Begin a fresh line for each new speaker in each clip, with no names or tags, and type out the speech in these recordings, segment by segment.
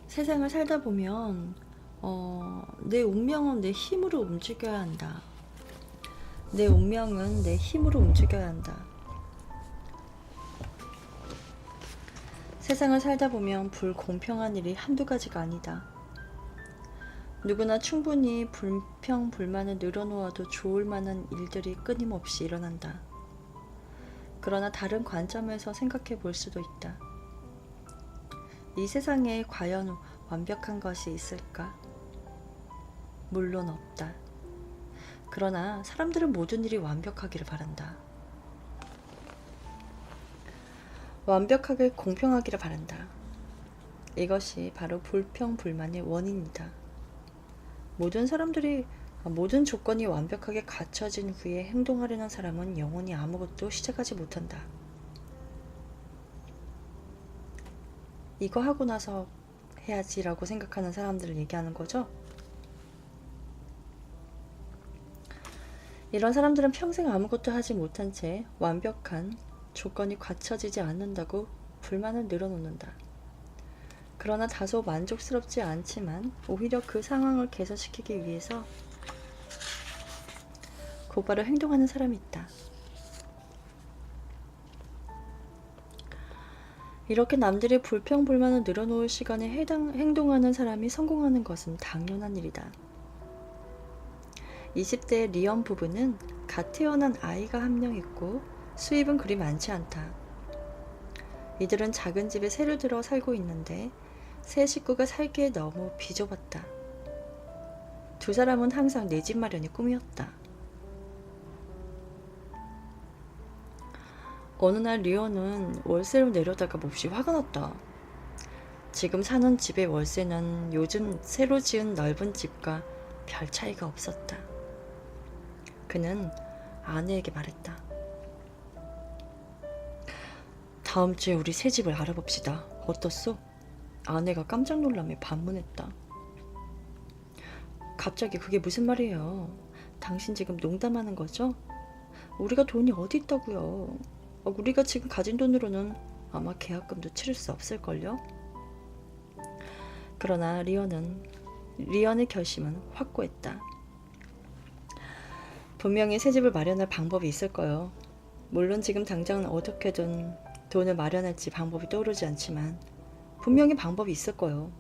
세상을 살다 보면 내 운명은 내 힘으로 움직여야 한다. 내 운명은 내 힘으로 움직여야 한다. 세상을 살다 보면 불공평한 일이 한두 가지가 아니다. 누구나 충분히 불평, 불만을 늘어놓아도 좋을 만한 일들이 끊임없이 일어난다. 그러나 다른 관점에서 생각해 볼 수도 있다. 이 세상에 과연 완벽한 것이 있을까? 물론 없다. 그러나 사람들은 모든 일이 완벽하기를 바란다. 완벽하게 공평하기를 바란다. 이것이 바로 불평불만의 원인이다. 모든 조건이 완벽하게 갖춰진 후에 행동하려는 사람은 영원히 아무것도 시작하지 못한다. 이거 하고 나서 해야지라고 생각하는 사람들을 얘기하는 거죠. 이런 사람들은 평생 아무것도 하지 못한 채 완벽한 조건이 갖춰지지 않는다고 불만을 늘어놓는다. 그러나 다소 만족스럽지 않지만 오히려 그 상황을 개선시키기 위해서 곧바로 행동하는 사람이 있다. 이렇게 남들의 불평불만을 늘어놓을 시간에 행동하는 사람이 성공하는 것은 당연한 일이다. 20대 리언 부부는 갓 태어난 아이가 한 명 있고 수입은 그리 많지 않다. 이들은 작은 집에 새로 들어 살고 있는데 새 식구가 살기에 너무 비좁았다. 두 사람은 항상 내 집 마련이 꿈이었다. 어느 날 리언은 월세로 내려다가 몹시 화가 났다. 지금 사는 집의 월세는 요즘 새로 지은 넓은 집과 별 차이가 없었다. 그는 아내에게 말했다. 다음 주에 우리 새 집을 알아봅시다. 어떻소? 아내가 깜짝 놀라며 반문했다. 갑자기 그게 무슨 말이에요? 당신 지금 농담하는 거죠? 우리가 돈이 어디 있다고요? 우리가 지금 가진 돈으로는 아마 계약금도 치를 수 없을걸요? 그러나 리언의 결심은 확고했다. 분명히 새 집을 마련할 방법이 있을 거예요. 물론 지금 당장은 어떻게든 돈을 마련할지 방법이 떠오르지 않지만 분명히 방법이 있을 거예요.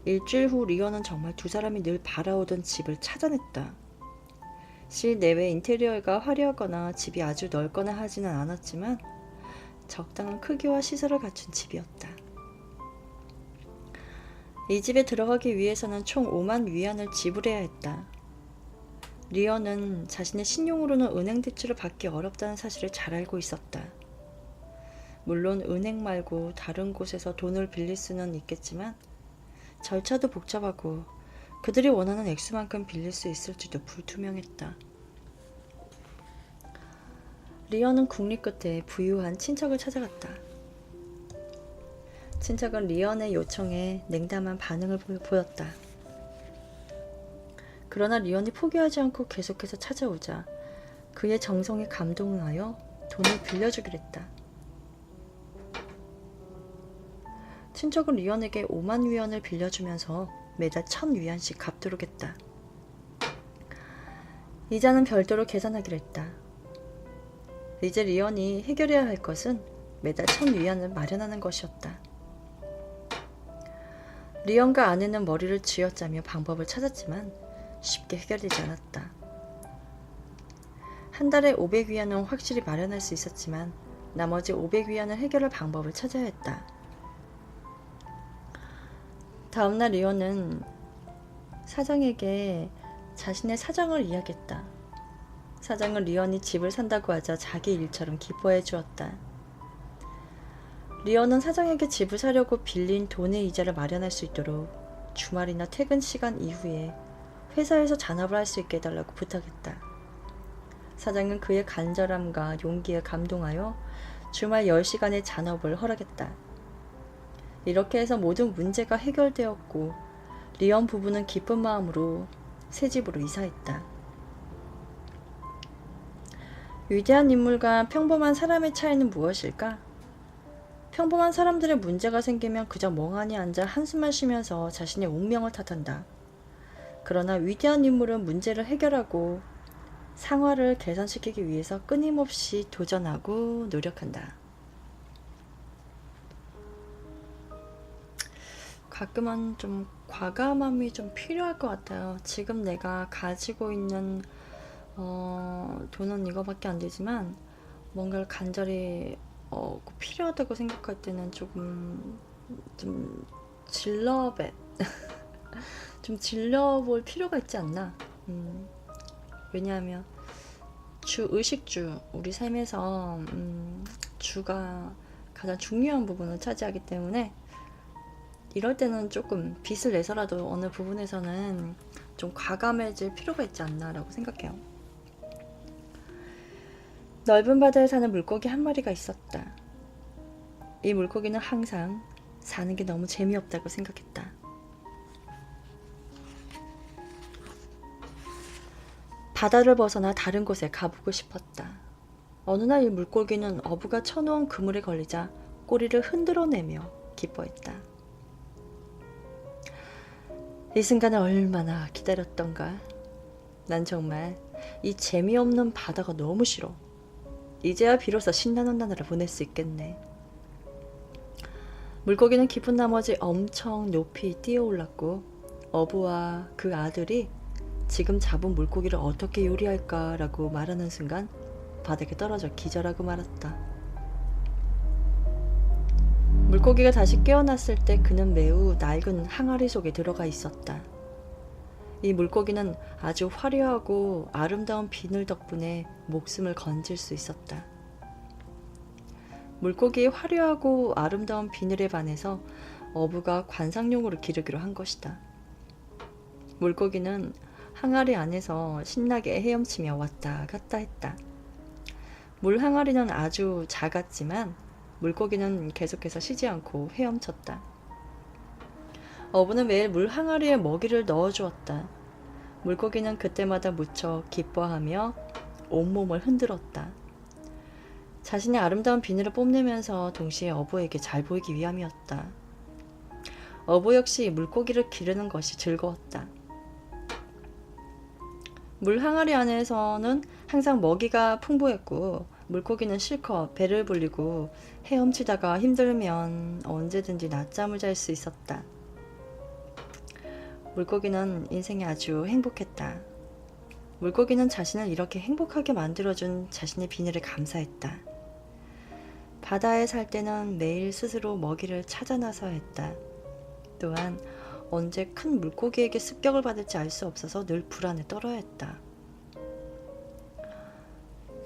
일주일 후 리언은 정말 두 사람이 늘 바라오던 집을 찾아냈다. 실내외 인테리어가 화려하거나 집이 아주 넓거나 하지는 않았지만 적당한 크기와 시설을 갖춘 집이었다. 이 집에 들어가기 위해서는 총 5만 위안을 지불해야 했다. 리언은 자신의 신용으로는 은행 대출을 받기 어렵다는 사실을 잘 알고 있었다. 물론 은행 말고 다른 곳에서 돈을 빌릴 수는 있겠지만 절차도 복잡하고 그들이 원하는 액수만큼 빌릴 수 있을지도 불투명했다. 리언은 국리 끝에 부유한 친척을 찾아갔다. 친척은 리언의 요청에 냉담한 반응을 보였다. 그러나 리언이 포기하지 않고 계속해서 찾아오자 그의 정성에 감동하여 돈을 빌려주기로 했다. 친척은 리언에게 5만 위안을 빌려주면서 매달 1,000위안씩 갚도록 했다. 이자는 별도로 계산하기로 했다. 이제 리언이 해결해야 할 것은 매달 1,000위안을 마련하는 것이었다. 리언과 아내는 머리를 쥐어짜며 방법을 찾았지만 쉽게 해결되지 않았다. 한 달에 500위안은 확실히 마련할 수 있었지만 나머지 500위안을 해결할 방법을 찾아야 했다. 다음날 리언은 사장에게 자신의 사정을 이야기했다. 사장은 리언이 집을 산다고 하자 자기 일처럼 기뻐해 주었다. 리언은 사장에게 집을 사려고 빌린 돈의 이자를 마련할 수 있도록 주말이나 퇴근 시간 이후에 회사에서 잔업을 할 수 있게 해달라고 부탁했다. 사장은 그의 간절함과 용기에 감동하여 주말 10시간의 잔업을 허락했다. 이렇게 해서 모든 문제가 해결되었고 리언 부부는 기쁜 마음으로 새 집으로 이사했다. 위대한 인물과 평범한 사람의 차이는 무엇일까? 평범한 사람들의 문제가 생기면 그저 멍하니 앉아 한숨만 쉬면서 자신의 운명을 탓한다. 그러나 위대한 인물은 문제를 해결하고 상황을 개선시키기 위해서 끊임없이 도전하고 노력한다. 가끔은 좀 과감함이 좀 필요할 것 같아요. 지금 내가 가지고 있는 돈은 이거밖에 안 되지만 뭔가를 간절히 꼭 필요하다고 생각할 때는 조금 좀 질러배 좀 질러볼 필요가 있지 않나. 왜냐하면 의식주, 우리 삶에서 주가 가장 중요한 부분을 차지하기 때문에 이럴 때는 조금 빚을 내서라도 어느 부분에서는 좀 과감해질 필요가 있지 않나라고 생각해요. 넓은 바다에 사는 물고기 한 마리가 있었다. 이 물고기는 항상 사는 게 너무 재미없다고 생각했다. 바다를 벗어나 다른 곳에 가보고 싶었다. 어느 날 이 물고기는 어부가 쳐놓은 그물에 걸리자 꼬리를 흔들어내며 기뻐했다. 이 순간을 얼마나 기다렸던가. 난 정말 이 재미없는 바다가 너무 싫어. 이제야 비로소 신나는 나날을 보낼 수 있겠네. 물고기는 기쁜 나머지 엄청 높이 뛰어올랐고 어부와 그 아들이 지금 잡은 물고기를 어떻게 요리할까 라고 말하는 순간 바닥에 떨어져 기절하고 말았다. 물고기가 다시 깨어났을 때 그는 매우 낡은 항아리 속에 들어가 있었다. 이 물고기는 아주 화려하고 아름다운 비늘 덕분에 목숨을 건질 수 있었다. 물고기의 화려하고 아름다운 비늘에 반해서 어부가 관상용으로 기르기로 한 것이다. 물고기는 항아리 안에서 신나게 헤엄치며 왔다 갔다 했다. 물 항아리는 아주 작았지만 물고기는 계속해서 쉬지 않고 헤엄쳤다. 어부는 매일 물 항아리에 먹이를 넣어주었다. 물고기는 그때마다 무척 기뻐하며 온몸을 흔들었다. 자신의 아름다운 비늘을 뽐내면서 동시에 어부에게 잘 보이기 위함이었다. 어부 역시 물고기를 기르는 것이 즐거웠다. 물 항아리 안에서는 항상 먹이가 풍부했고 물고기는 실컷 배를 불리고 헤엄치다가 힘들면 언제든지 낮잠을 잘 수 있었다. 물고기는 인생이 아주 행복했다. 물고기는 자신을 이렇게 행복하게 만들어준 자신의 비늘에 감사했다. 바다에 살 때는 매일 스스로 먹이를 찾아 나서야 했다. 또한 언제 큰 물고기에게 습격을 받을지 알 수 없어서 늘 불안에 떨어야 했다.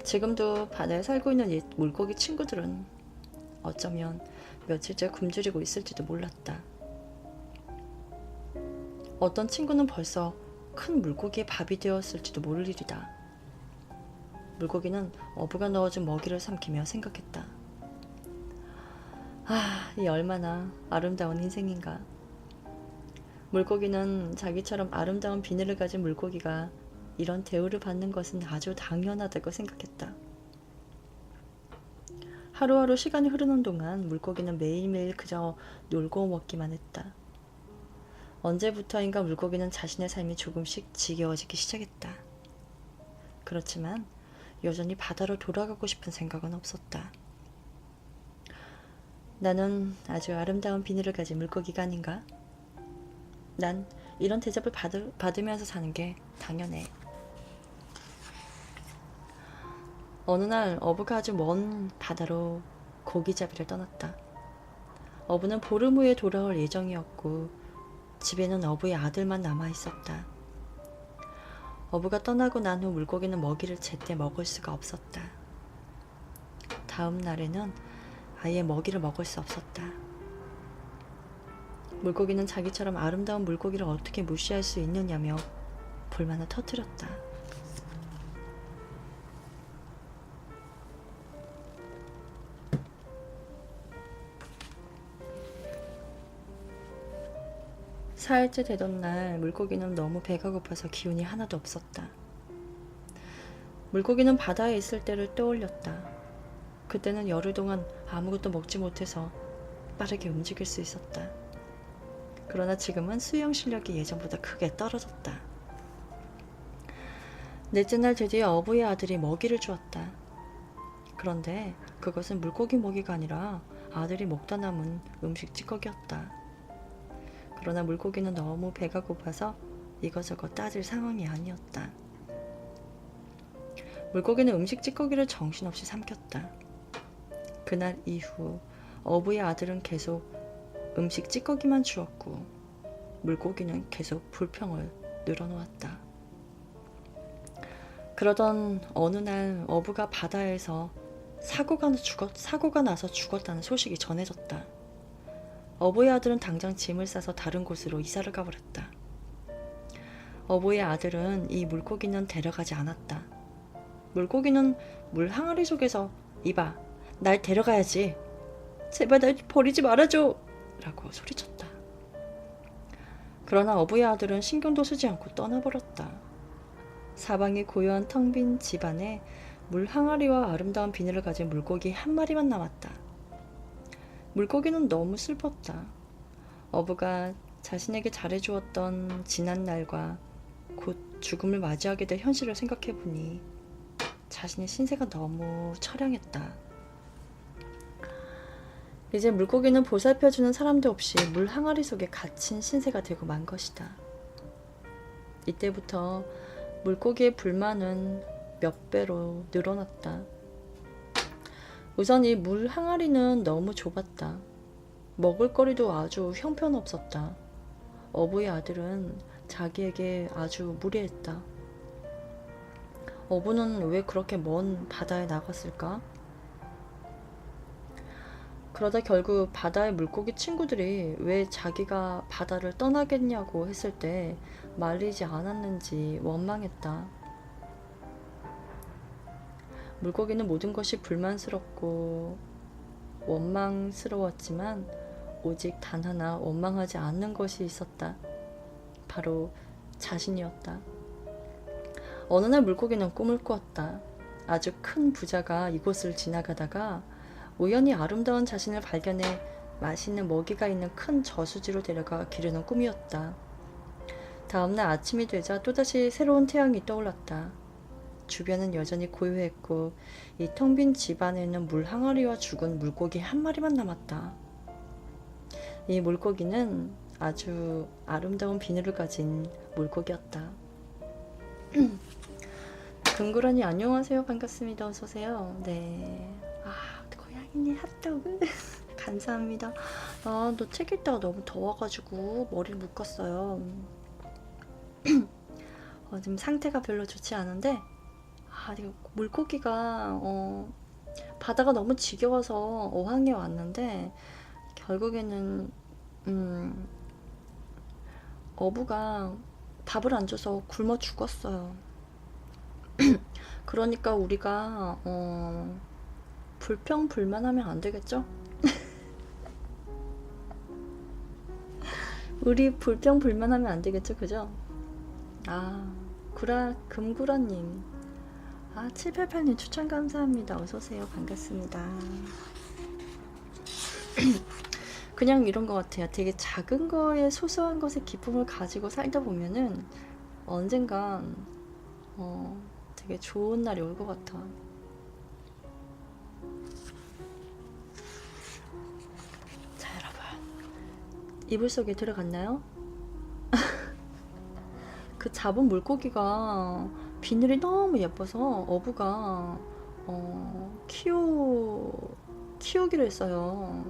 지금도 바다에 살고 있는 옛 물고기 친구들은 어쩌면 며칠째 굶주리고 있을지도 몰랐다. 어떤 친구는 벌써 큰 물고기의 밥이 되었을지도 모를 일이다. 물고기는 어부가 넣어준 먹이를 삼키며 생각했다. 이 얼마나 아름다운 인생인가. 물고기는 자기처럼 아름다운 비늘을 가진 물고기가 이런 대우를 받는 것은 아주 당연하다고 생각했다. 하루하루 시간이 흐르는 동안 물고기는 매일매일 그저 놀고 먹기만 했다. 언제부터인가 물고기는 자신의 삶이 조금씩 지겨워지기 시작했다. 그렇지만 여전히 바다로 돌아가고 싶은 생각은 없었다. 나는 아주 아름다운 비늘을 가진 물고기가 아닌가? 난 이런 대접을 받으면서 사는 게 당연해. 어느 날 어부가 아주 먼 바다로 고기잡이를 떠났다. 어부는 보름 후에 돌아올 예정이었고 집에는 어부의 아들만 남아 있었다. 어부가 떠나고 난 후 물고기는 먹이를 제때 먹을 수가 없었다. 다음 날에는 아예 먹이를 먹을 수 없었다. 물고기는 자기처럼 아름다운 물고기를 어떻게 무시할 수 있느냐며 불만을 터뜨렸다. 사흘째 되던 날 물고기는 너무 배가 고파서 기운이 하나도 없었다. 물고기는 바다에 있을 때를 떠올렸다. 그때는 열흘 동안 아무것도 먹지 못해서 빠르게 움직일 수 있었다. 그러나 지금은 수영 실력이 예전보다 크게 떨어졌다. 넷째 날 드디어 어부의 아들이 먹이를 주었다. 그런데 그것은 물고기 먹이가 아니라 아들이 먹다 남은 음식 찌꺼기였다. 그러나 물고기는 너무 배가 고파서 이거저거 따질 상황이 아니었다. 물고기는 음식 찌꺼기를 정신없이 삼켰다. 그날 이후 어부의 아들은 계속 음식 찌꺼기만 주었고 물고기는 계속 불평을 늘어놓았다. 그러던 어느 날 어부가 바다에서 사고가 나서 죽었다는 소식이 전해졌다. 어부의 아들은 당장 짐을 싸서 다른 곳으로 이사를 가버렸다. 어부의 아들은 이 물고기는 데려가지 않았다. 물고기는 물 항아리 속에서 이봐, 날 데려가야지. 제발 날 버리지 말아줘! 라고 소리쳤다. 그러나 어부의 아들은 신경도 쓰지 않고 떠나버렸다. 사방이 고요한 텅 빈 집안에 물 항아리와 아름다운 비늘을 가진 물고기 한 마리만 남았다. 물고기는 너무 슬펐다. 어부가 자신에게 잘해주었던 지난 날과 곧 죽음을 맞이하게 될 현실을 생각해보니 자신의 신세가 너무 처량했다. 이제 물고기는 보살펴주는 사람도 없이 물 항아리 속에 갇힌 신세가 되고 만 것이다. 이때부터 물고기의 불만은 몇 배로 늘어났다. 우선 이 물 항아리는 너무 좁았다. 먹을거리도 아주 형편없었다. 어부의 아들은 자기에게 아주 무례했다. 어부는 왜 그렇게 먼 바다에 나갔을까? 그러다 결국 바다의 물고기 친구들이 왜 자기가 바다를 떠나겠냐고 했을 때 말리지 않았는지 원망했다. 물고기는 모든 것이 불만스럽고 원망스러웠지만 오직 단 하나 원망하지 않는 것이 있었다. 바로 자신이었다. 어느 날 물고기는 꿈을 꾸었다. 아주 큰 부자가 이곳을 지나가다가 우연히 아름다운 자신을 발견해 맛있는 먹이가 있는 큰 저수지로 데려가 기르는 꿈이었다. 다음날 아침이 되자 또다시 새로운 태양이 떠올랐다. 주변은 여전히 고요했고 이 텅 빈 집안에는 물 항아리와 죽은 물고기 한 마리만 남았다. 이 물고기는 아주 아름다운 비늘을 가진 물고기였다. 금구라니 안녕하세요. 반갑습니다. 어서오세요. 네. 고양이님 핫도그 감사합니다. 너 책 읽다가 너무 더워가지고 머리를 묶었어요. 지금 상태가 별로 좋지 않은데 물고기가 바다가 너무 지겨워서 어항에 왔는데 결국에는 어부가 밥을 안 줘서 굶어 죽었어요. 그러니까 우리가 불평불만하면 안 되겠죠? 우리 불평불만하면 안 되겠죠, 그죠? 금구라님 788님 추천 감사합니다. 어서오세요. 반갑습니다. 그냥 이런 것 같아요. 되게 작은 거에 소소한 것에 기쁨을 가지고 살다 보면은 언젠간 되게 좋은 날이 올 것 같아. 자, 여러분, 이불 속에 들어갔나요? 그 잡은 물고기가 비늘이 너무 예뻐서 어부가 키우기로 했어요.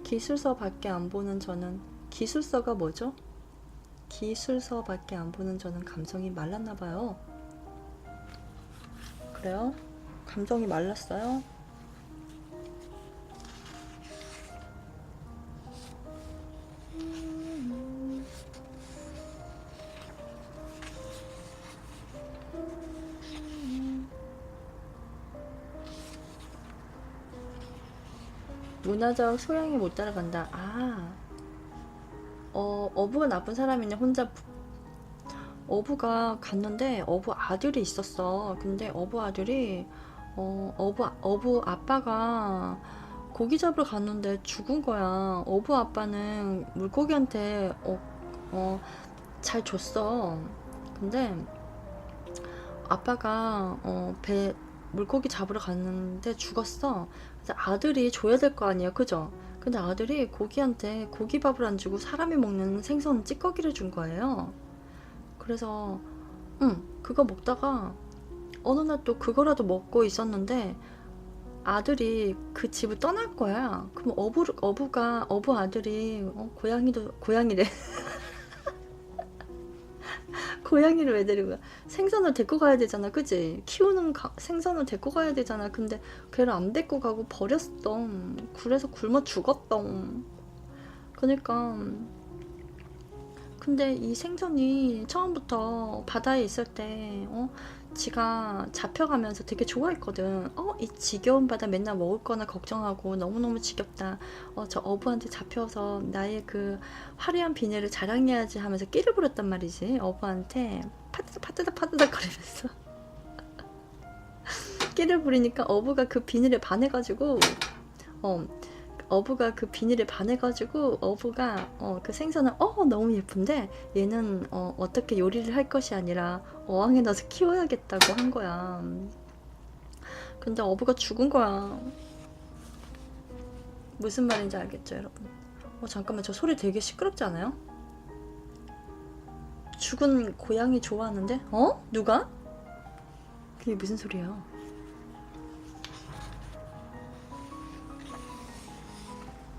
기술서밖에 안 보는 저는, 기술서가 뭐죠? 기술서밖에 안 보는 저는 감성이 말랐나 봐요. 그래요? 감정이 말랐어요? 문화적 소양이 못 따라간다. 어부가 나쁜 사람이냐. 어부가 갔는데 어부 아들이 있었어. 근데 어부 아들이 어부 아빠가 고기 잡으러 갔는데 죽은 거야. 어부 아빠는 물고기한테 잘 줬어. 근데 아빠가 배 물고기 잡으러 갔는데 죽었어. 그래서 아들이 줘야 될 거 아니에요, 그죠? 근데 아들이 고기한테 고기밥을 안 주고 사람이 먹는 생선 찌꺼기를 준 거예요. 그래서 그거 먹다가 어느 날 또 그거라도 먹고 있었는데 아들이 그 집을 떠날 거야. 그럼 어부 아들이 고양이래. 고양이를 왜 데리고 가? 생선을 데리고 가야 되잖아, 그지? 키우는 생선을 데리고 가야 되잖아. 근데 걔를 안 데리고 가고 버렸어. 그래서 굶어 죽었어. 그러니까 근데 이 생선이 처음부터 바다에 있을 때 지가 잡혀가면서 되게 좋아했거든. 이 지겨운 바다 맨날 먹을 거나 걱정하고 너무너무 지겹다. 저 어부한테 잡혀서 나의 그 화려한 비늘을 자랑해야지 하면서 끼를 부렸단 말이지. 어부한테 파뜨닥 거리면서 끼를 부리니까 어부가 그 비늘에 반해가지고 어부가 그 비닐에 반해가지고 어부가 그 생선을 너무 예쁜데 얘는 어떻게 요리를 할 것이 아니라 어항에 넣어서 키워야겠다고 한 거야. 근데 어부가 죽은 거야. 무슨 말인지 알겠죠, 여러분? 잠깐만, 저 소리 되게 시끄럽지 않아요? 죽은 고양이 좋아하는데? 누가? 그게 무슨 소리야?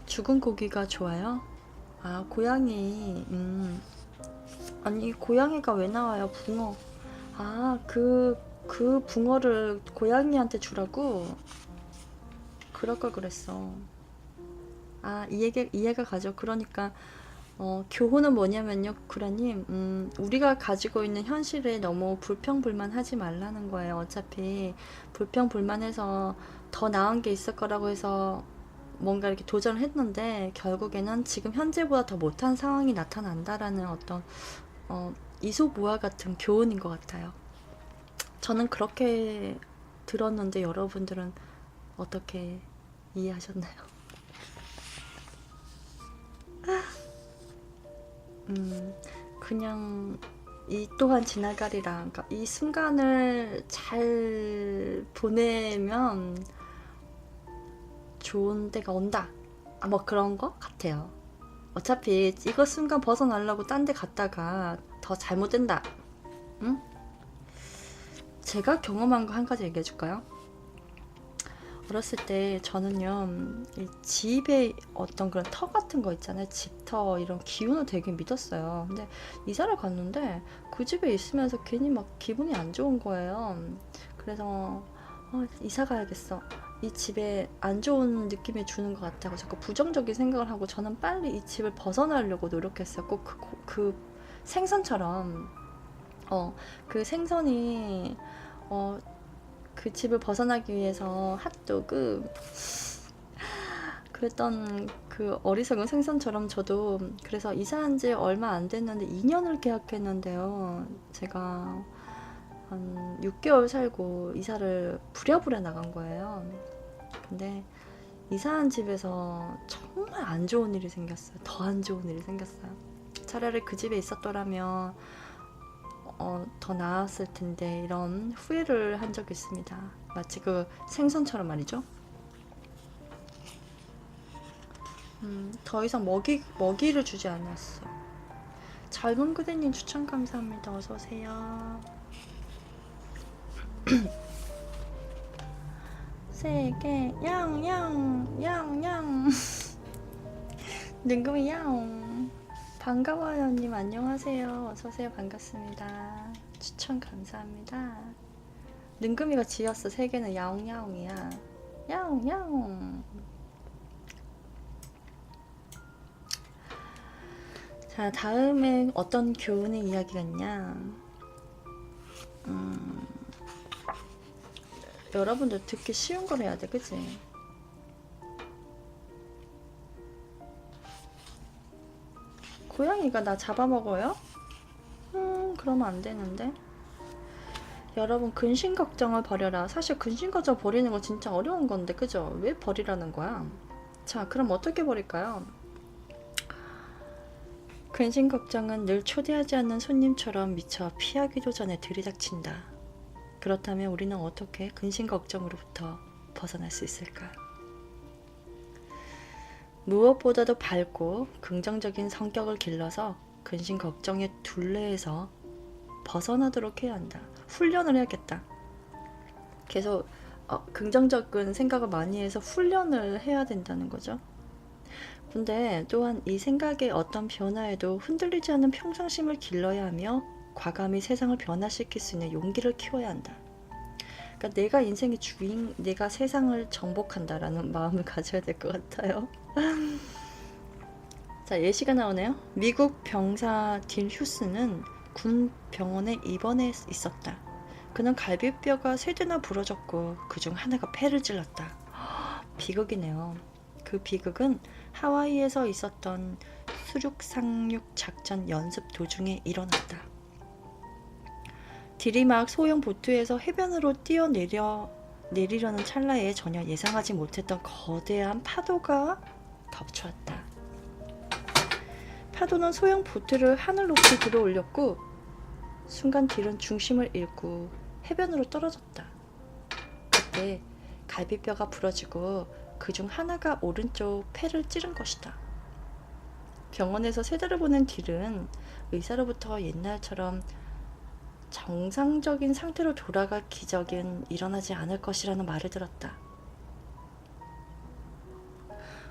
죽은 고기가 좋아요? 아, 고양이. 아니, 고양이가 왜 나와요? 붕어. 아, 그 붕어를 고양이한테 주라고? 그럴 걸 그랬어. 아, 이해가 가죠. 그러니까 교훈은 뭐냐면요, 구라님. 우리가 가지고 있는 현실에 너무 불평불만하지 말라는 거예요. 어차피 불평불만해서 더 나은 게 있을 거라고 해서 뭔가 이렇게 도전을 했는데 결국에는 지금 현재보다 더 못한 상황이 나타난다라는 어떤 이소무화 같은 교훈인 것 같아요. 저는 그렇게 들었는데 여러분들은 어떻게 이해하셨나요? 그냥 이 또한 지나가리라. 그러니까 이 순간을 잘 보내면 좋은 때가 온다. 뭐 그런 거 같아요. 어차피 이거 순간 벗어나려고 딴 데 갔다가 더 잘못된다. 응? 제가 경험한 거 한 가지 얘기해 줄까요? 어렸을 때 저는요, 이 집에 어떤 그런 터 같은 거 있잖아요. 집터 이런 기운을 되게 믿었어요. 근데 이사를 갔는데 그 집에 있으면서 괜히 막 기분이 안 좋은 거예요. 그래서 이사 가야겠어. 이 집에 안 좋은 느낌이 주는 것 같다고 자꾸 부정적인 생각을 하고 저는 빨리 이 집을 벗어나려고 노력했어요. 꼭 그 생선처럼 그 생선이 그 집을 벗어나기 위해서 핫도그 그랬던 그 어리석은 생선처럼 저도 그래서 이사한 지 얼마 안 됐는데 2년을 계약했는데요. 제가 한 6개월 살고 이사를 부랴부랴 나간 거예요. 근데 이사한 집에서 정말 안 좋은 일이 생겼어요. 더 안 좋은 일이 생겼어요. 차라리 그 집에 있었더라면 더 나았을 텐데 이런 후회를 한 적이 있습니다. 마치 그 생선처럼 말이죠. 더 이상 먹이를 주지 않았어. 젊은 그대님 추천 감사합니다. 어서 오세요. 세계 양양양양 능금이 양 반가워요 님. 안녕하세요. 어서오세요. 반갑습니다. 추천 감사합니다. 능금이가 지었어. 세계는 야옹야옹이야. 야옹야옹. 자, 다음에 어떤 교훈의 이야기가 있냐. 여러분들 듣기 쉬운 걸 해야 돼, 그치? 고양이가 나 잡아먹어요? 그러면 안 되는데. 여러분, 근심 걱정을 버려라. 사실 근심 걱정 버리는 거 진짜 어려운 건데, 그죠? 왜 버리라는 거야? 자, 그럼 어떻게 버릴까요? 근심 걱정은 늘 초대하지 않는 손님처럼 미처 피하기도 전에 들이닥친다. 그렇다면 우리는 어떻게 근심 걱정으로부터 벗어날 수 있을까? 무엇보다도 밝고 긍정적인 성격을 길러서 근심 걱정의 둘레에서 벗어나도록 해야 한다. 훈련을 해야겠다. 계속 긍정적인 생각을 많이 해서 훈련을 해야 된다는 거죠. 근데 또한 이 생각의 어떤 변화에도 흔들리지 않는 평상심을 길러야 하며 과감히 세상을 변화시킬 수 있는 용기를 키워야 한다. 그러니까 내가 인생의 주인, 내가 세상을 정복한다라는 마음을 가져야 될 것 같아요. 자, 예시가 나오네요. 미국 병사 딜 휴스는 군 병원에 입원해 있었다. 그는 갈비뼈가 3대나 부러졌고 그중 하나가 폐를 찔렀다. 비극이네요. 그 비극은 하와이에서 있었던 수륙 상륙 작전 연습 도중에 일어났다. 딜이 막 소형 보트에서 해변으로 내리려는 찰나에 전혀 예상하지 못했던 거대한 파도가 덮쳐왔다. 파도는 소형 보트를 하늘 높이 들어올렸고 순간 딜은 중심을 잃고 해변으로 떨어졌다. 그때 갈비뼈가 부러지고 그중 하나가 오른쪽 폐를 찌른 것이다. 병원에서 세대를 보낸 딜은 의사로부터 옛날처럼 정상적인 상태로 돌아갈 기적은 일어나지 않을 것이라는 말을 들었다.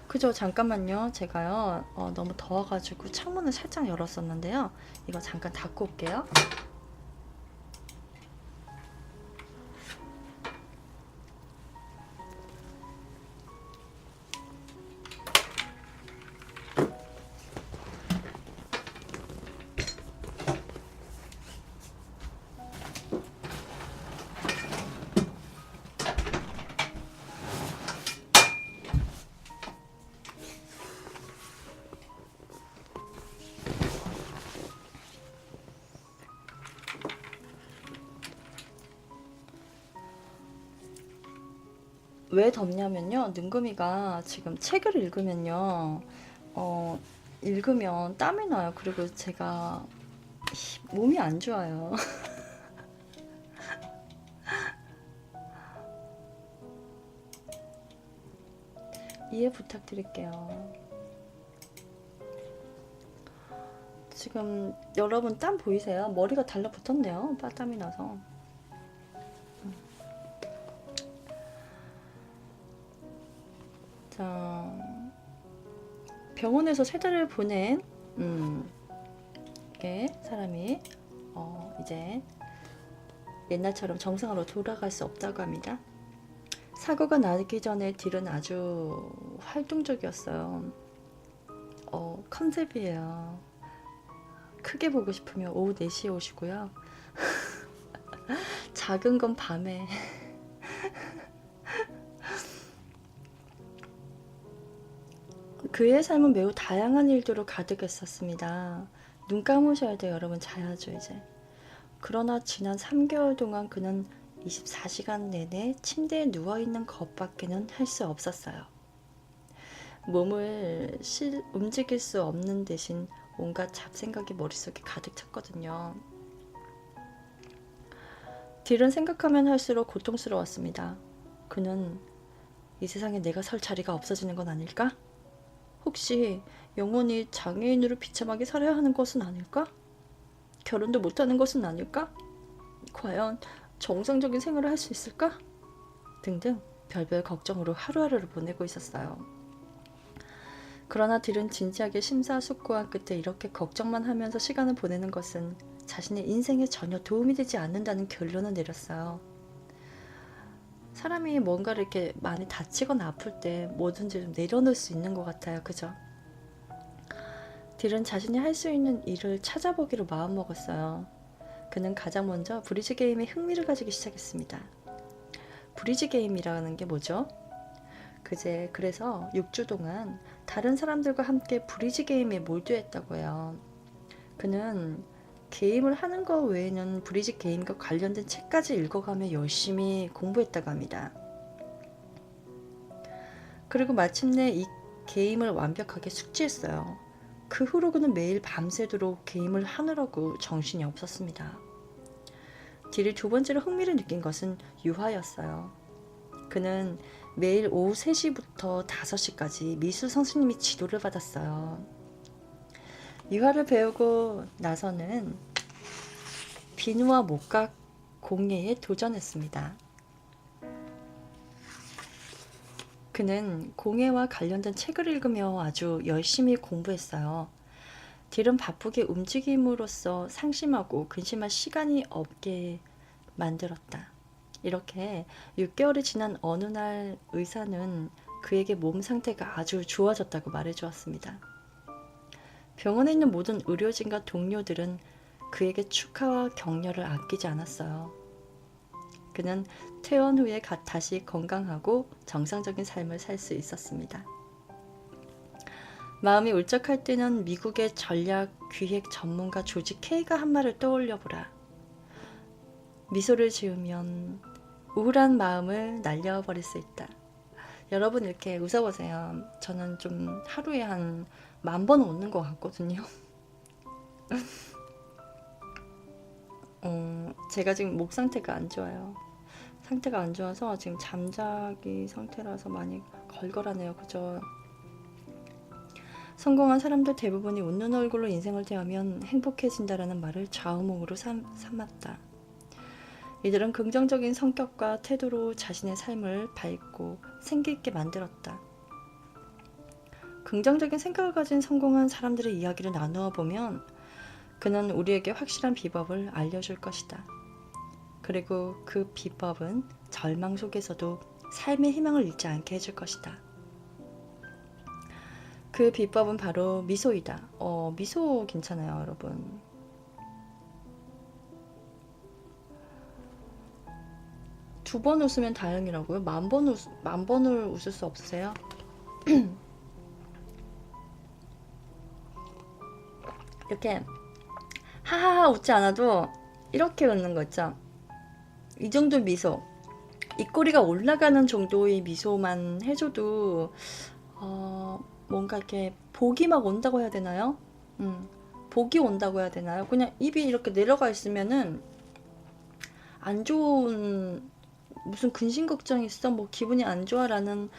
그죠? 잠깐만요. 제가요 너무 더워가지고 창문을 살짝 열었었는데요. 이거 잠깐 닫고 올게요. 왜 덥냐면요. 능금이가 지금 책을 읽으면요. 읽으면 땀이 나요. 그리고 제가 몸이 안 좋아요. 이해 부탁드릴게요. 지금 여러분 땀 보이세요? 머리가 달라붙었네요. 땀이 나서. 자, 병원에서 세대를 보낸 사람이 이제 옛날처럼 정상으로 돌아갈 수 없다고 합니다. 사고가 나기 전에 딜은 아주 활동적이었어요. 컨셉이에요. 크게 보고 싶으면 오후 4시에 오시고요. 작은 건 밤에. 그의 삶은 매우 다양한 일들로 가득했었습니다. 눈 감으셔야 돼요. 여러분 자야죠 이제. 그러나 지난 3개월 동안 그는 24시간 내내 침대에 누워있는 것밖에는 할 수 없었어요. 몸을 움직일 수 없는 대신 온갖 잡생각이 머릿속에 가득 찼거든요. 딜은 생각하면 할수록 고통스러웠습니다. 그는 이 세상에 내가 설 자리가 없어지는 건 아닐까? 혹시 영원히 장애인으로 비참하게 살아야 하는 것은 아닐까? 결혼도 못하는 것은 아닐까? 과연 정상적인 생활을 할 수 있을까? 등등 별별 걱정으로 하루하루를 보내고 있었어요. 그러나 딜은 진지하게 심사숙고한 끝에 이렇게 걱정만 하면서 시간을 보내는 것은 자신의 인생에 전혀 도움이 되지 않는다는 결론을 내렸어요. 사람이 뭔가를 이렇게 많이 다치거나 아플 때 뭐든지 좀 내려놓을 수 있는 것 같아요. 그죠? 딜은 자신이 할 수 있는 일을 찾아보기로 마음먹었어요. 그는 가장 먼저 브리지 게임에 흥미를 가지기 시작했습니다. 브리지 게임이라는 게 뭐죠? 그래서 6주 동안 다른 사람들과 함께 브리지 게임에 몰두했다고 해요. 그는 게임을 하는 거 외에는 브리짓 게임과 관련된 책까지 읽어가며 열심히 공부했다고 합니다. 그리고 마침내 이 게임을 완벽하게 숙지했어요. 그 후로 그는 매일 밤새도록 게임을 하느라고 정신이 없었습니다. 딜이 두 번째로 흥미를 느낀 것은 유화였어요. 그는 매일 오후 3시부터 5시까지 미술 선생님이 지도를 받았어요. 유화를 배우고 나서는 비누와 목각 공예에 도전했습니다. 그는 공예와 관련된 책을 읽으며 아주 열심히 공부했어요. 딜은 바쁘게 움직임으로써 상심하고 근심할 시간이 없게 만들었다. 이렇게 6개월이 지난 어느 날 의사는 그에게 몸 상태가 아주 좋아졌다고 말해주었습니다. 병원에 있는 모든 의료진과 동료들은 그에게 축하와 격려를 아끼지 않았어요. 그는 퇴원 후에 다시 건강하고 정상적인 삶을 살 수 있었습니다. 마음이 울적할 때는 미국의 전략 기획 전문가 조지 K가 한 말을 떠올려보라. 미소를 지으면 우울한 마음을 날려버릴 수 있다. 여러분 이렇게 웃어보세요. 저는 좀 하루에 한 10,000번은 웃는 것 같거든요. 제가 지금 목 상태가 안 좋아요. 상태가 안 좋아서 지금 잠자기 상태라서 많이 걸걸하네요. 그죠? 성공한 사람들 대부분이 웃는 얼굴로 인생을 대하면 행복해진다라는 말을 좌우몽으로 삼았다. 이들은 긍정적인 성격과 태도로 자신의 삶을 밝고 생기있게 만들었다. 긍정적인 생각을 가진 성공한 사람들의 이야기를 나누어 보면 그는 우리에게 확실한 비법을 알려줄 것이다. 그리고 그 비법은 절망 속에서도 삶의 희망을 잃지 않게 해줄 것이다. 그 비법은 바로 미소이다. 미소 괜찮아요, 여러분. 두 번 웃으면 다행이라고요? 10,000번을 웃을 수 없으세요? 이렇게 하하하 웃지 않아도 이렇게 웃는 거 있죠? 이 정도 미소, 입꼬리가 올라가는 정도의 미소만 해줘도 뭔가 이렇게 복이 막 온다고 해야 되나요? 복이 온다고 해야 되나요? 그냥 입이 이렇게 내려가 있으면은 안 좋은, 무슨 근심 걱정이 있어, 뭐 기분이 안 좋아라는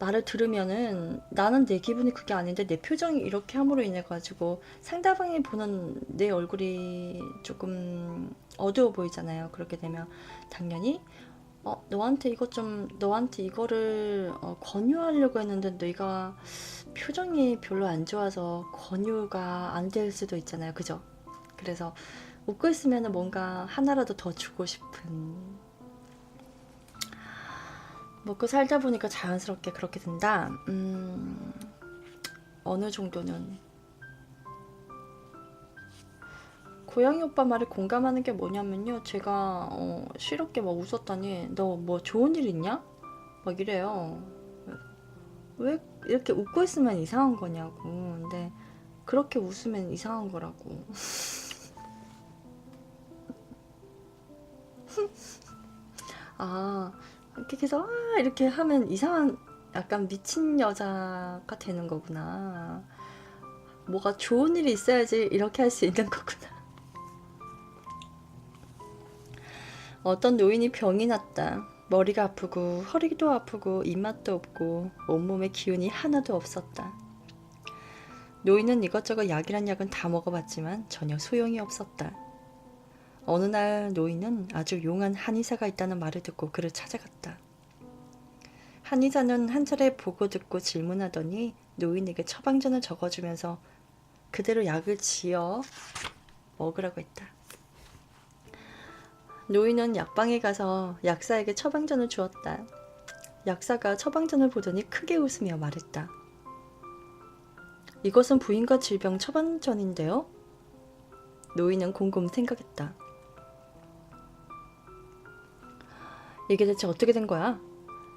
말을 들으면은 나는 내 기분이 그게 아닌데 내 표정이 이렇게 함으로 인해 가지고 상대방이 보는 내 얼굴이 조금 어두워 보이잖아요. 그렇게 되면 당연히 너한테 이거를 권유하려고 했는데 내가 표정이 별로 안 좋아서 권유가 안 될 수도 있잖아요. 그죠? 그래서 웃고 있으면 뭔가 하나라도 더 주고 싶은, 먹고 살다 보니까 자연스럽게 그렇게 된다. 어느 정도는. 고양이 오빠 말에 공감하는 게 뭐냐면요. 제가 시럽게 막 웃었더니 너 뭐 좋은 일 있냐? 막 이래요. 왜 이렇게 웃고 있으면 이상한 거냐고. 근데 그렇게 웃으면 이상한 거라고. 아, 이렇게 해서 이렇게 하면 이상한, 약간 미친 여자가 되는 거구나. 뭐가 좋은 일이 있어야지 이렇게 할 수 있는 거구나. 어떤 노인이 병이 났다. 머리가 아프고 허리도 아프고 입맛도 없고 온몸에 기운이 하나도 없었다. 노인은 이것저것 약이란 약은 다 먹어봤지만 전혀 소용이 없었다. 어느 날 노인은 아주 용한 한의사가 있다는 말을 듣고 그를 찾아갔다. 한의사는 한 차례 보고 듣고 질문하더니 노인에게 처방전을 적어주면서 그대로 약을 지어 먹으라고 했다. 노인은 약방에 가서 약사에게 처방전을 주었다. 약사가 처방전을 보더니 크게 웃으며 말했다. 이것은 부인과 질병 처방전인데요? 노인은 곰곰 생각했다. 이게 대체 어떻게 된 거야?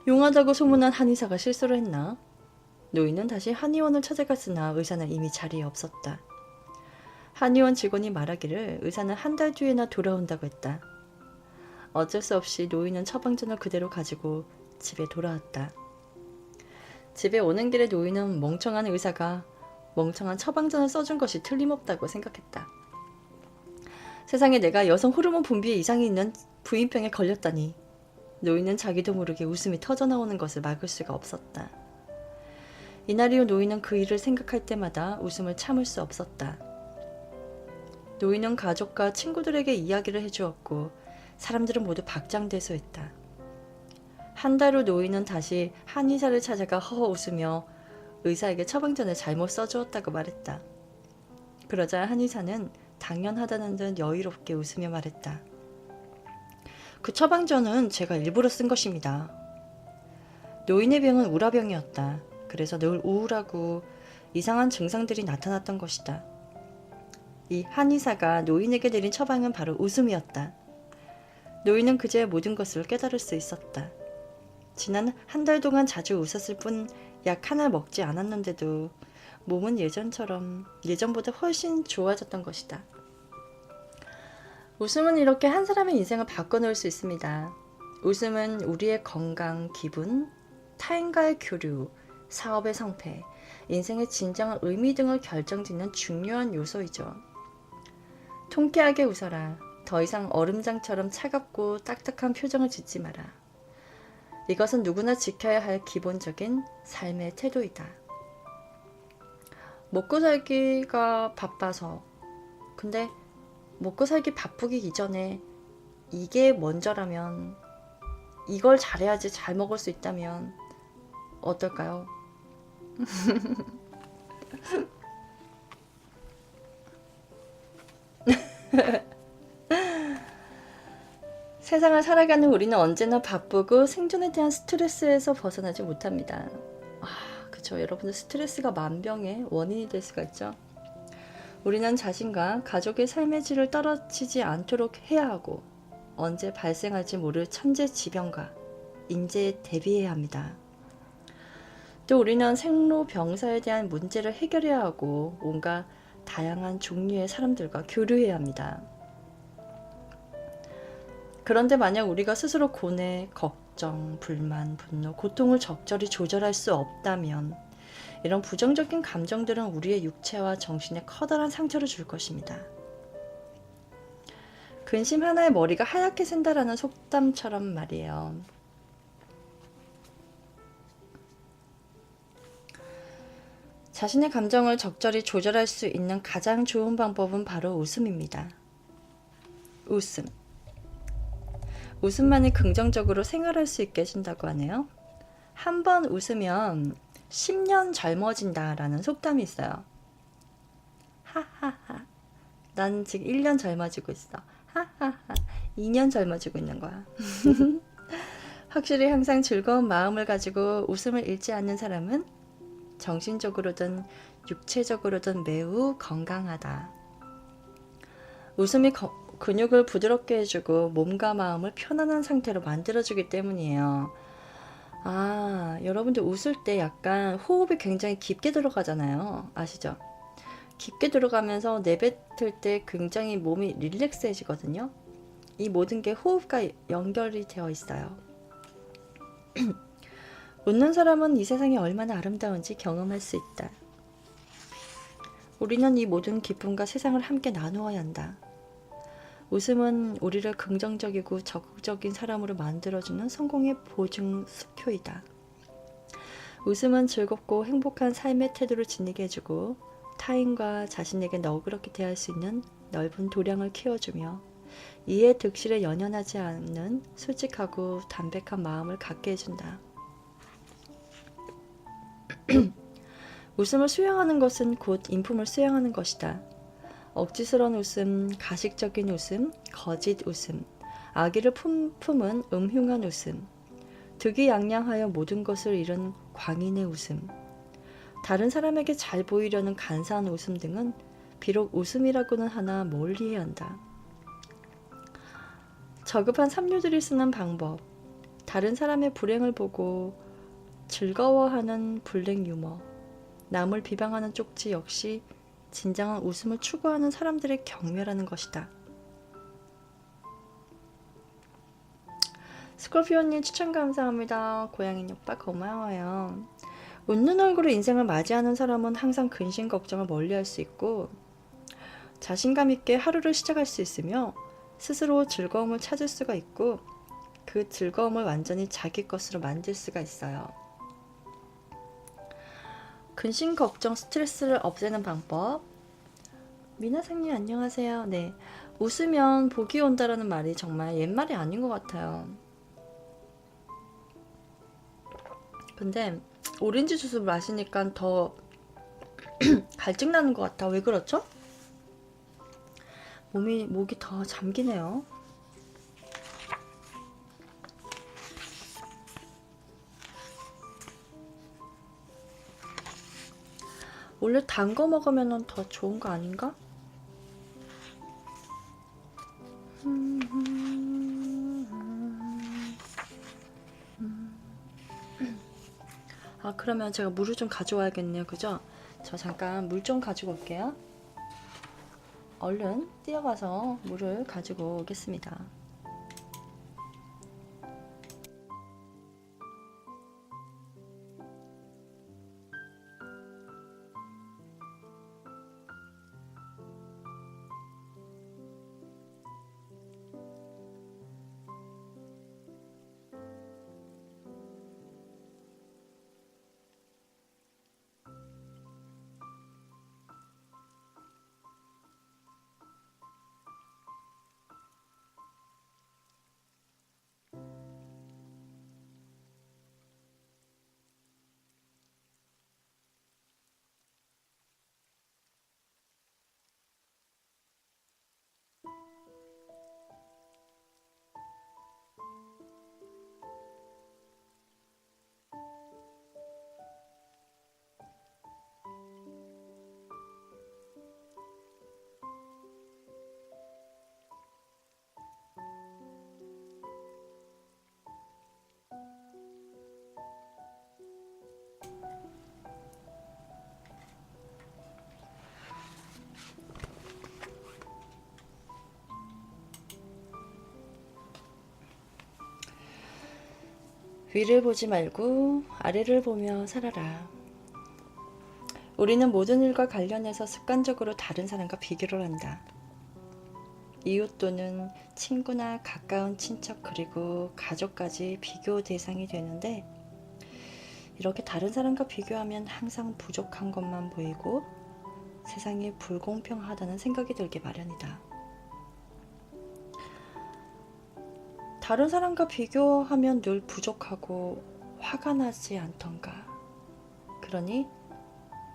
용하다고 소문난 한의사가 실수를 했나? 노인은 다시 한의원을 찾아갔으나 의사는 이미 자리에 없었다. 한의원 직원이 말하기를 의사는 한 달 뒤에나 돌아온다고 했다. 어쩔 수 없이 노인은 처방전을 그대로 가지고 집에 돌아왔다. 집에 오는 길에 노인은 멍청한 의사가 멍청한 처방전을 써준 것이 틀림없다고 생각했다. 세상에 내가 여성 호르몬 분비에 이상이 있는 부인병에 걸렸다니. 노인은 자기도 모르게 웃음이 터져나오는 것을 막을 수가 없었다. 이날 이후 노인은 그 일을 생각할 때마다 웃음을 참을 수 없었다. 노인은 가족과 친구들에게 이야기를 해주었고 사람들은 모두 박장대소했다. 한 달 후 노인은 다시 한의사를 찾아가 허허 웃으며 의사에게 처방전을 잘못 써주었다고 말했다. 그러자 한의사는 당연하다는 듯 여유롭게 웃으며 말했다. 그 처방전은 제가 일부러 쓴 것입니다. 노인의 병은 우라병이었다. 그래서 늘 우울하고 이상한 증상들이 나타났던 것이다. 이 한의사가 노인에게 내린 처방은 바로 웃음이었다. 노인은 그제 모든 것을 깨달을 수 있었다. 지난 한 달 동안 자주 웃었을 뿐 약 하나 먹지 않았는데도 몸은 예전보다 훨씬 좋아졌던 것이다. 웃음은 이렇게 한 사람의 인생을 바꿔놓을 수 있습니다. 웃음은 우리의 건강, 기분, 타인과의 교류, 사업의 성패, 인생의 진정한 의미 등을 결정짓는 중요한 요소이죠. 통쾌하게 웃어라. 더 이상 얼음장처럼 차갑고 딱딱한 표정을 짓지 마라. 이것은 누구나 지켜야 할 기본적인 삶의 태도이다. 먹고 살기가 바빠서. 근데 먹고 살기 바쁘기 이전에 이게 먼저라면, 이걸 잘해야지 잘 먹을 수 있다면 어떨까요? 세상을 살아가는 우리는 언제나 바쁘고 생존에 대한 스트레스에서 벗어나지 못합니다. 그쵸. 여러분들 스트레스가 만병의 원인이 될 수가 있죠. 우리는 자신과 가족의 삶의 질을 떨어지지 않도록 해야 하고 언제 발생할지 모를 천재지변과 인재에 대비해야 합니다. 또 우리는 생로병사에 대한 문제를 해결해야 하고 온갖 다양한 종류의 사람들과 교류해야 합니다. 그런데 만약 우리가 스스로 고뇌, 걱정, 불만, 분노, 고통을 적절히 조절할 수 없다면 이런 부정적인 감정들은 우리의 육체와 정신에 커다란 상처를 줄 것입니다. 근심 하나에 머리가 하얗게 샌다라는 속담처럼 말이에요. 자신의 감정을 적절히 조절할 수 있는 가장 좋은 방법은 바로 웃음입니다. 웃음. 웃음만이 긍정적으로 생활할 수 있게 해준다고 하네요. 한 번 웃으면 10년 젊어진다라는 속담이 있어요. 하하하. 난 지금 1년 젊어지고 있어. 하하하. 2년 젊어지고 있는 거야. 확실히 항상 즐거운 마음을 가지고 웃음을 잃지 않는 사람은 정신적으로든 육체적으로든 매우 건강하다. 웃음이 근육을 부드럽게 해주고 몸과 마음을 편안한 상태로 만들어주기 때문이에요. 여러분들 웃을 때 약간 호흡이 굉장히 깊게 들어가잖아요. 아시죠? 깊게 들어가면서 내뱉을 때 굉장히 몸이 릴렉스해지거든요. 이 모든 게 호흡과 연결이 되어 있어요. 웃는 사람은 이 세상이 얼마나 아름다운지 경험할 수 있다. 우리는 이 모든 기쁨과 세상을 함께 나누어야 한다. 웃음은 우리를 긍정적이고 적극적인 사람으로 만들어주는 성공의 보증 수표이다. 웃음은 즐겁고 행복한 삶의 태도를 지니게 해주고 타인과 자신에게 너그럽게 대할 수 있는 넓은 도량을 키워주며 이해 득실에 연연하지 않는 솔직하고 담백한 마음을 갖게 해준다. 웃음을 수양하는 것은 곧 인품을 수양하는 것이다. 억지스러운 웃음, 가식적인 웃음, 거짓 웃음, 악의를 품은 음흉한 웃음, 득이양양하여 모든 것을 잃은 광인의 웃음, 다른 사람에게 잘 보이려는 간사한 웃음 등은 비록 웃음이라고는 하나 멀리해야 한다. 저급한 삼류들이 쓰는 방법, 다른 사람의 불행을 보고 즐거워하는 블랙 유머, 남을 비방하는 쪽지 역시 진정한 웃음을 추구하는 사람들의 경멸하는 것이다. 스콜피오님 추천 감사합니다. 고양이 오빠 고마워요. 웃는 얼굴로 인생을 맞이하는 사람은 항상 근심 걱정을 멀리할 수 있고 자신감 있게 하루를 시작할 수 있으며 스스로 즐거움을 찾을 수가 있고 그 즐거움을 완전히 자기 것으로 만들 수가 있어요. 근심 걱정 스트레스를 없애는 방법. 미나상님 안녕하세요. 네, 웃으면 복이 온다라는 말이 정말 옛말이 아닌 것 같아요. 근데 오렌지 주스 마시니까 더 갈증 나는 것 같아. 왜 그렇죠? 목이 더 잠기네요. 원래 단 거 먹으면 더 좋은 거 아닌가? 아, 그러면 제가 물을 좀 가져와야겠네요. 그죠? 저 잠깐 물 좀 가지고 올게요. 얼른 뛰어가서 물을 가지고 오겠습니다. 위를 보지 말고 아래를 보며 살아라. 우리는 모든 일과 관련해서 습관적으로 다른 사람과 비교를 한다. 이웃 또는 친구나 가까운 친척 그리고 가족까지 비교 대상이 되는데 이렇게 다른 사람과 비교하면 항상 부족한 것만 보이고 세상이 불공평하다는 생각이 들게 마련이다. 다른 사람과 비교하면 늘 부족하고 화가 나지 않던가. 그러니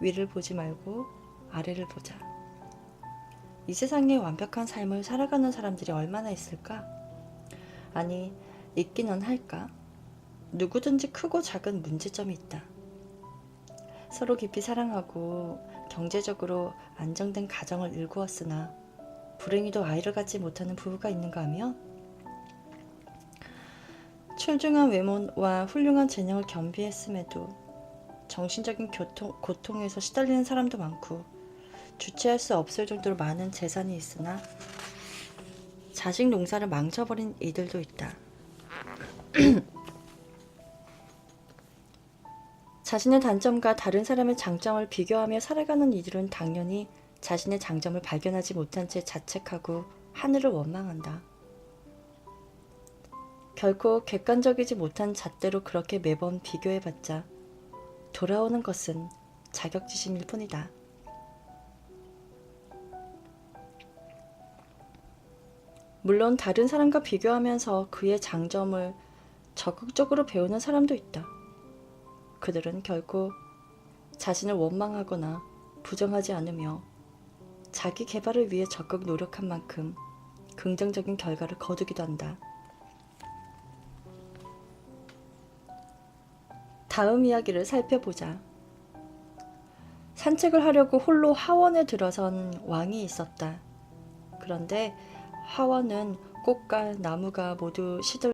위를 보지 말고 아래를 보자. 이 세상에 완벽한 삶을 살아가는 사람들이 얼마나 있을까? 아니, 있기는 할까? 누구든지 크고 작은 문제점이 있다. 서로 깊이 사랑하고 경제적으로 안정된 가정을 일구었으나 불행히도 아이를 갖지 못하는 부부가 있는가 하며 출중한 외모와 훌륭한 재능을 겸비했음에도 정신적인 고통에서 시달리는 사람도 많고 주체할 수 없을 정도로 많은 재산이 있으나 자식 농사를 망쳐버린 이들도 있다. 자신의 단점과 다른 사람의 장점을 비교하며 살아가는 이들은 당연히 자신의 장점을 발견하지 못한 채 자책하고 하늘을 원망한다. 결코 객관적이지 못한 잣대로 그렇게 매번 비교해봤자 돌아오는 것은 자격지심일 뿐이다. 물론 다른 사람과 비교하면서 그의 장점을 적극적으로 배우는 사람도 있다. 그들은 결코 자신을 원망하거나 부정하지 않으며 자기 개발을 위해 적극 노력한 만큼 긍정적인 결과를 거두기도 한다. 다음 이야기를 살펴보자. 산책을 하려고 홀로 하원에 들어선 왕이 있었다. 그런데 하원은 꽃과 나무가 모두 시들